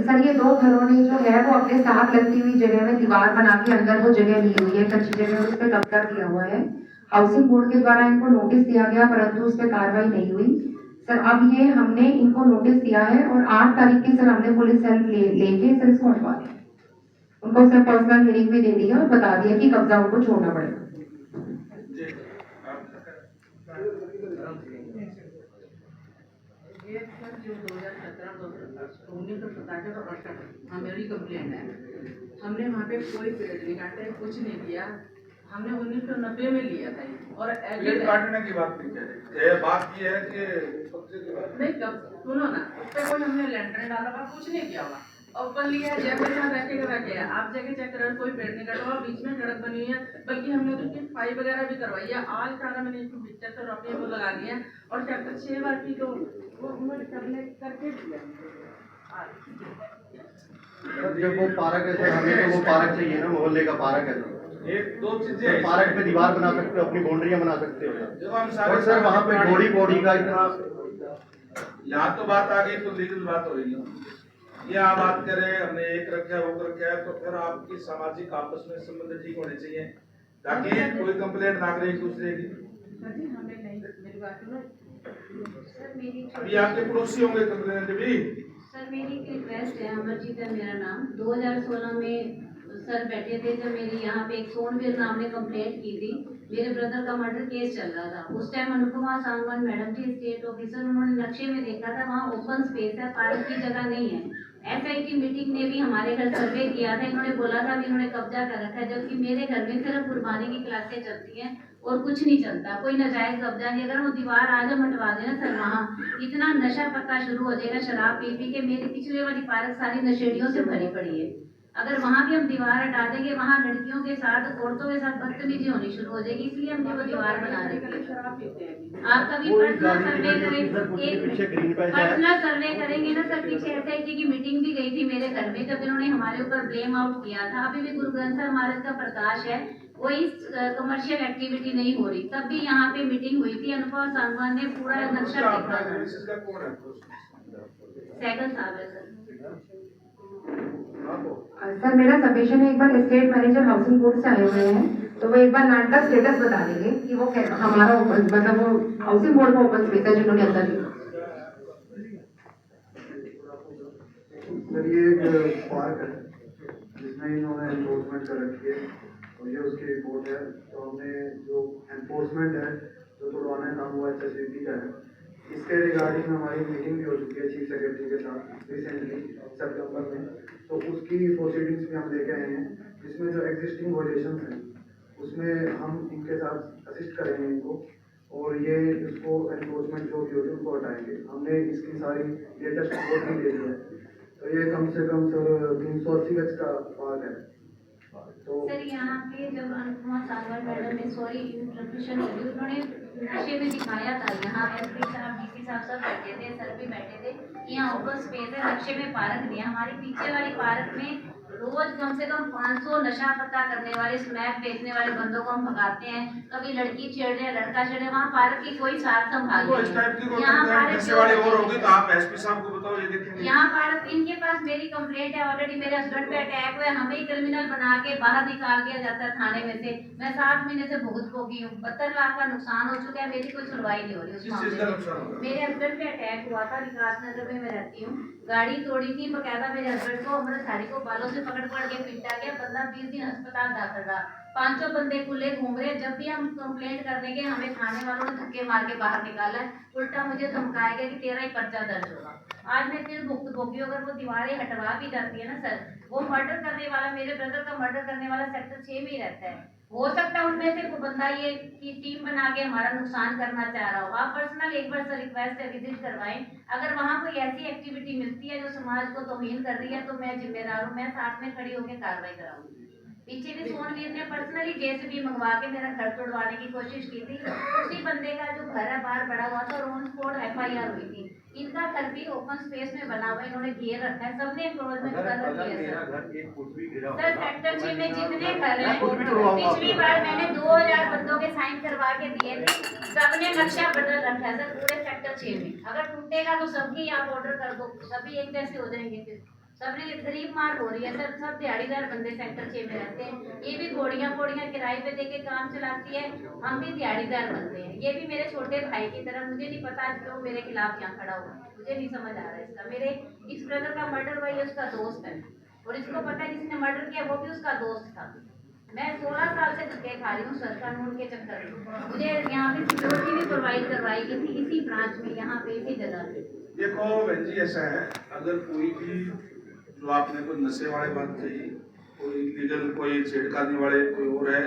Sir ये 2 घरों ने जो है वो अपने साथ लगती हुई जगह में दीवार बना के अंदर वो जगह ली हुई है, कच्ची जगह, उस पर कब्जा किया हुआ है। हाउसिंग बोर्ड के द्वारा इनको नोटिस दिया गया, परंतु उस पर कार्रवाई नहीं हुई। सर अब ये हमने इनको नोटिस दिया है और 8 तारीख की सर हमने पुलिस हेल्प लेके सर इसको हटवा दिया। उनको सर पर्सनल हियरिंग भी दे दी है और बता दिया कि कब्जा उनको छोड़ना पड़ेगा। ये सर जो 2017 हमारी कंप्लेंट है, हमने वहाँ पे कोई पेड़ नहीं काटे, कुछ नहीं किया। हमने 1990 में लिया था और पेड़ काटने की बात नहीं कह रहे, बात ये है कि नहीं, कब सुनो ना, उस पर कोई हमने लैंटर डाला हुआ, कुछ नहीं किया हुआ। ओपन लिया है, जैसे यहाँ रखेगा, आप जगह चेक करो, कोई पेड़ नहीं कटा हुआ, बीच में सड़क बनी हुई है, बल्कि हमने उसकी सफाई वगैरह भी करवाई है। आज सारा मैंने इसकी पिक्चर तो अपने वो लगा दिया है और चैप्टर 6 बार की तो वो उन्होंने करने करके दिया। जब वो पार्क है सर, हमें तो वो पार्क चाहिए ना, मोहल्ले का पार्क है। एक दो चीजें, पार्क में दीवार बना सकते हो, अपनी बाउंड्रियां बना सकते हो। जब हम और सर वहाँ पे घोड़ी पौड़ी का इतना, यहाँ तो बात आ गई तो लीगल बात होगी। ये आप बात करें, हमने एक रखा है वो रखा है, तो फिर आपकी सामाजिक आपस में संबंध ठीक होने चाहिए ताकि कोई कंप्लेंट ना करे एक दूसरे की। अभी आपके पड़ोसी होंगे कंप्लेंट भी। सर मेरी एक रिक्वेस्ट है, अमरजीत है मेरा नाम। 2016 में सर बैठे थे जब मेरी यहाँ पे एक सोनवीर नाम ने कंप्लेंट की थी, मेरे ब्रदर का मर्डर केस चल रहा था। उस टाइम अनुपमा सांगवान मैडम थी स्टेट ऑफिसर, उन्होंने नक्शे में देखा था वहाँ ओपन स्पेस है, पार्क की जगह नहीं है। SIT मीटिंग ने भी हमारे घर सर्वे किया था, इन्होंने बोला था इन्होंने कब्जा कर रखा है, जबकि मेरे घर में सिर्फ कुर्बानी की क्लासें चलती हैं और कुछ नहीं चलता, कोई नाजायज कब्जा नहीं। अगर वो दीवार आज हम हटवा देना सर, वहाँ इतना नशा पत्ता शुरू हो जाएगा, शराब पी पी के। मेरी पिछले वाली पार्क सारी नशेड़ियों से भरी पड़ी है। अगर वहाँ भी हम दीवार हटा देंगे, वहाँ लड़कियों के साथ, औरतों के साथ बदतमीजी होनी शुरू हो जाएगी, इसलिए हमने वो दीवार बना रखी है। आपका भी पर्सनल सर्वे करेंगे, पर्सनल सर्वे करेंगे ना सर। पीछे SIT की मीटिंग भी गई थी मेरे घर में, जब इन्होंने हमारे ऊपर ब्लेम आउट किया था। अभी भी गुरु ग्रंथ साहिब महाराज का प्रकाश है, कोई कमर्शियल एक्टिविटी नहीं हो रही, तब भी यहाँ पे मीटिंग हुई थी। अनुपम सांगवान ने पूरा नक्शा देखा था। सैगल साहब है सर। सर मेरा सबमिशन है, एक बार स्टेट मैनेजर हाउसिंग बोर्ड से आए हुए हैं, तो वो एक बार नाट का स्टेटस बता देंगे कि वो हमारा मतलब वो हाउसिंग बोर्ड का ओपन स्पेस है जिन्होंने अंदर लिया। सर ये एक पार्क है जिसमें इन्होंने एनफोर्समेंट कर रखी है और ये उसकी रिपोर्ट है। तो हमने जो एनफोर्समेंट है जो तोड़वाने का हुआ HSVP का है, इसके रिगार्डिंग हमारी मीटिंग भी हो चुकी है चीफ सेक्रेटरी के साथ रिसेंटली सितंबर में। तो उसकी प्रोसीडिंग्स भी हम लेके आए हैं, जिसमें जो एग्जिस्टिंग वॉल्यूशंस हैं उसमें हम इनके साथ असिस्ट करेंगे इनको, और ये इसको एनफोर्समेंट जो भी होगी उनको हटाएंगे। हमने इसकी सारी लेटेस्ट रिपोर्ट भी दे दी है। तो ये कम से कम सर 380 गज का पार्क है। तो सर यहाँ पे जब अनुपमा सांगवान मैडम ने, सॉरी इंटरप्शन होगी, उन्होंने नक्शे में दिखाया था, यहाँ SP साहब DC साहब सब बैठे थे, सर भी बैठे थे, यहाँ ओपन स्पेस है, नक्शे में पार्क नहीं है। हमारी पीछे वाली पार्क में रोज कम से कम 500 नशा पत्ता करने वाले, स्मैक बेचने वाले बंदों को हम भगाते हैं। कभी लड़की छेड़ रहे, लड़का छेड़ रहे, वहाँ पार्क की कोई साफ संभाल नहीं। यहाँ पार्क यहाँ पार्क, इनके पास मेरी कंप्लेंट है ऑलरेडी, मेरे हस्बैंड पे अटैक हुआ, हमें ही क्रिमिनल बना के बाहर निकाल दिया जाता है थाने में से। मैं 7 महीने से भुगत भोगी हूँ, 72 लाख का नुकसान हो चुका है, मेरी कोई सुनवाई नहीं हो रही उस मामले में। मेरे हस्बैंड पे अटैक हुआ था, विकास नगर में मैं रहती हूँ, गाड़ी तोड़ी थी बकायदा, मेरे हस्बैंड को अमृतधारी को बालों से पकड़ के पीटा गया, बंदा 20 दिन अस्पताल दाखिल रहा, 500 बंदे खुले घूम रहे। जब भी हम कंप्लेंट करने के, हमें थाने वालों ने धक्के मार के बाहर निकाला है, उल्टा मुझे धमकाएगा कि तेरा ही पर्चा दर्ज होगा। आज मैं फिर भुगत भोगी। अगर वो दीवारें हटवा भी जाती है ना सर, वो मर्डर करने वाला, मेरे ब्रदर का मर्डर करने वाला सेक्टर 6 में ही रहता है। हो सकता है उनमें से कोई बंदा ये की टीम बना के हमारा नुकसान करना चाह रहा हो। आप पर्सनल एक बार सर रिक्वेस्ट है, विजिट करवाएं। अगर वहाँ कोई ऐसी एक्टिविटी मिलती है जो समाज को तौहीन कर रही है, तो मैं जिम्मेदार हूँ, मैं साथ में खड़ी होकर कार्रवाई कराऊंगी। पीछे भी सोनवीर ने पर्सनली JCB मंगवा के मेरा घर तोड़वाने की कोशिश की थी। उसी बंदे का जो घर है बाहर पड़ा हुआ था और ऑन स्पॉट FIR हुई थी। इनका घर भी ओपन स्पेस में बना हुआ है, इन्होंने घेर रखा है, सबने एनक्रोचमेंट कर रखी है सर। सेक्टर 6 में जितने घर हैं, पिछली बार मैंने 2000 बंदों के साइन करवा के दिए थे, सबने नक्शा बदल रखा है सर पूरे सेक्टर 6 में। अगर टूटेगा तो सबकी आप ऑर्डर कर दो, सभी एक जैसे हो जाएंगे फिर। सबने गरीब मार हो रही है सर, सब दिहाड़ीदार बंदे सेक्टर 6 में रहते हैं। ये भी घोड़ियाँ किराए पे देके काम चलाती है, हम भी दिहाड़ीदार बंदे हैं। ये भी मेरे छोटे भाई की तरह, मुझे नहीं पता आज क्यों मेरे खिलाफ यहाँ खड़ा हुआ, मुझे नहीं समझ आ रहा है इसका। मेरे इस ब्रदर का मर्डर हुआ, ये उसका दोस्त है, और इसको पता है जिसने मर्डर किया वो भी उसका दोस्त था। मैं 16 साल से धक्के खा रही हूँ सर, कानून के चक्कर में। मुझे यहाँ पे सिक्योरिटी भी प्रोवाइड करवाई गई थी इसी ब्रांच में, यहाँ पे इसी जगह पे। देखो बहन जी, ऐसा है, अगर कोई भी जो आपने कोई नशे वाले बात कही, कोई लीगल, कोई छेड़खानी वाले कोई और है,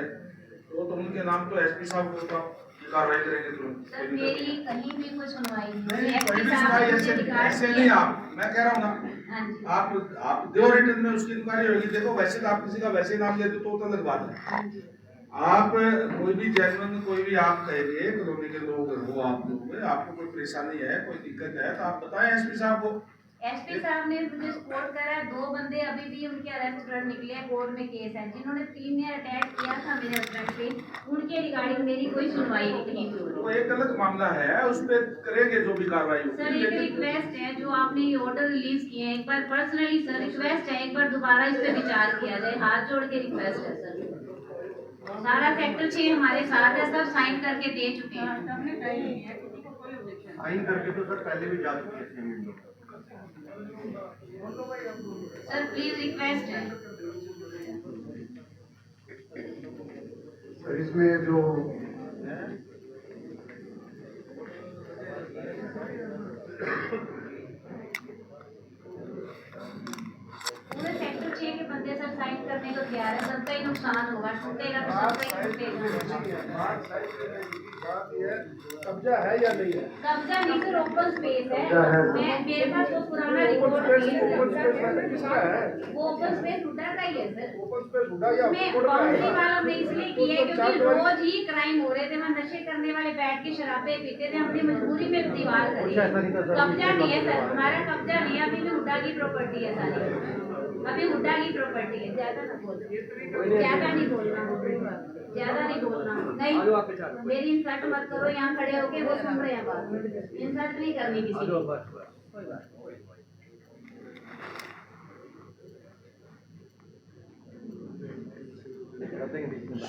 तो उनके नाम तो एसपी साहब को बताओ, ये कार्रवाई करेंगे तुरंत। सर मेरी कहीं भी कोई सुनवाई नहीं, नहीं, कोई भी सुनवाई ऐसे नहीं। आप, मैं कह रहा हूँ ना, हाँ जी, आप दो रिटर्न में उसकी इंक्वायरी होगी। देखो वैसे तो आप किसी का वैसे नाम लेते तो अलग बात है। हाँ जी। आप कोई भी जेन्युइन, कोई भी आप कहेंगे कॉलोनी के लोग हो, आप लोग, आपको कोई परेशानी है, कोई दिक्कत है, तो आप बताएं एसपी साहब को। एसपी साहब ने मुझे सपोर्ट करा है। 2 बंदे अभी भी उनके अरेस्ट वारंट निकले हैं, कोर्ट में केस है, जिन्होंने 3 ने अटैक किया था मेरे हस्बैंड पे, उनके रिगार्डिंग मेरी कोई सुनवाई नहीं कहीं पे हो तो रही। एक अलग मामला है, उस पर करेंगे जो भी कार्रवाई सर होगी। एक रिक्वेस्ट है, जो आपने ये ऑर्डर रिलीज किए हैं, एक बार पर्सनली सर रिक्वेस्ट है, एक बार दोबारा इस पे विचार किया जाए, हाथ जोड़ के रिक्वेस्ट है सर। सारा सेक्टर 6 हमारे साथ है, सब साइन करके दे चुके हैं। हमने कही नहीं है, किसी को कोई ऑब्जेक्शन साइन करके तो सर पहले भी जा चुके थे। सर प्लीज रिक्वेस्ट है। सर इसमें जो पूरे सेक्टर 6 के बंदे सर साइन करने को तैयार है, सबका ही नुकसान होगा, टूटेगा तो सबका ही टूटेगा। कब्जा है या नहीं है? कब्जा नहीं सर, ओपन स्पेस है। कब्जा है। मैं मेरे पास वो पुराना रिकॉर्ड नहीं है सर। वो ओपन स्पेस हुड्डा का ही है सर। उसमें बाउंड्री वाला हमने इसलिए की है क्योंकि रोज ही क्राइम हो रहे थे, वहाँ नशे करने वाले बैठ के शराबे पीते थे, हमने मजबूरी में दीवार करी है। कब्जा नहीं है सर, हमारा कब्जा नहीं है, अभी भी हुड्डा की प्रॉपर्टी है सारी, अभी हुड्डा की प्रॉपर्टी है। ज्यादा ना बोलना, ज्यादा नहीं बोलना, ज्यादा नहीं बोलना। नहीं मेरी इंसल्ट मत करो, यहाँ खड़े होके वो सुन रहे हैं बात, इंसल्ट नहीं करनी किसी को।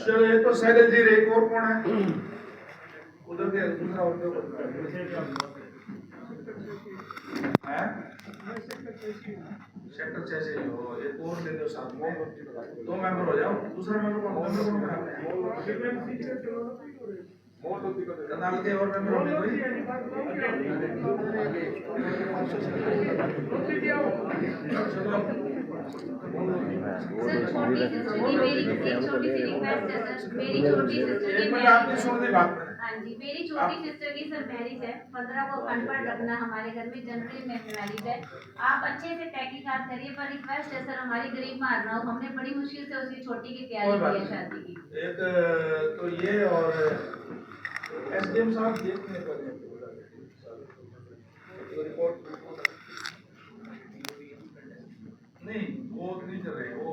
चलो ये तो सैगल जी, एक और कौन है उधर के दूसरा है सेक्टर 6 से हो, एक और ले लो साथ में, 2 मेंबर हो जाओ। दूसरा मेंबर कौन बनाते हैं? कनाल के और मेंबर होंगे कोई? चलो सर छोटी सिस्टर की मेरी एक छोटी सी रिक्वेस्ट है सर, मेरी छोटी सिस्टर की एक मिनट, आपने सुन ली बात में। हाँ जी, मेरी छोटी सिस्टर की सर मैरिज है, 15 को अखंड पाठ रखना हमारे घर में, जनवरी में मैरिज है। आप अच्छे से तहकीकात करिए, पर रिक्वेस्ट है सर, हमारी गरीब मार ना हो, हमने बड़ी मुश्किल से उसकी छोटी की तैयारी की है शादी की। एक तो ये, और एसडीएम साहब देखने पर रिपोर्ट नहीं, वो नहीं कर रहे, वो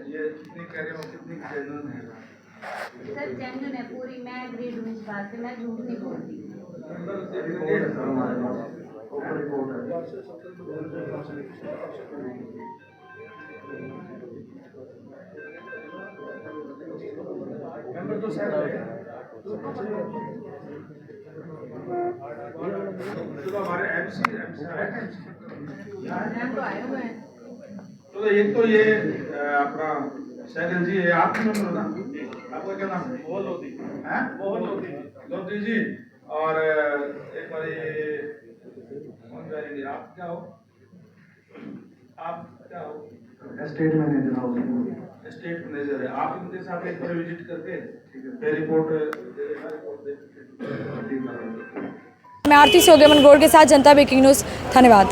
ये कितनी कह रहे हो, कितनी जेन्युइन है सर जेन्युइन है पूरी, मैं एग्रीड हूँ इस बात से, मैं झूठ नहीं बोलती। मेंबर तो शायद तो हमारे एमसी तो आए हुए हैं। तो एक तो ये अपना सैगल जी है, आप भी मेंबर हो ना? आपका क्या नाम है? मोहन लोधी। हैं? मोहन लोधी। लोधी जी, और एक बार ये कौन जाएंगे, आप क्या हो? आप क्या हो? Estate manager house. State manager है आप, इनके साथ एक बार विजिट करके फिर रिपोर्ट दे। मैं आरती सोगेमन गौड़ के साथ जनता ब्रेकिंग न्यूज़, धन्यवाद।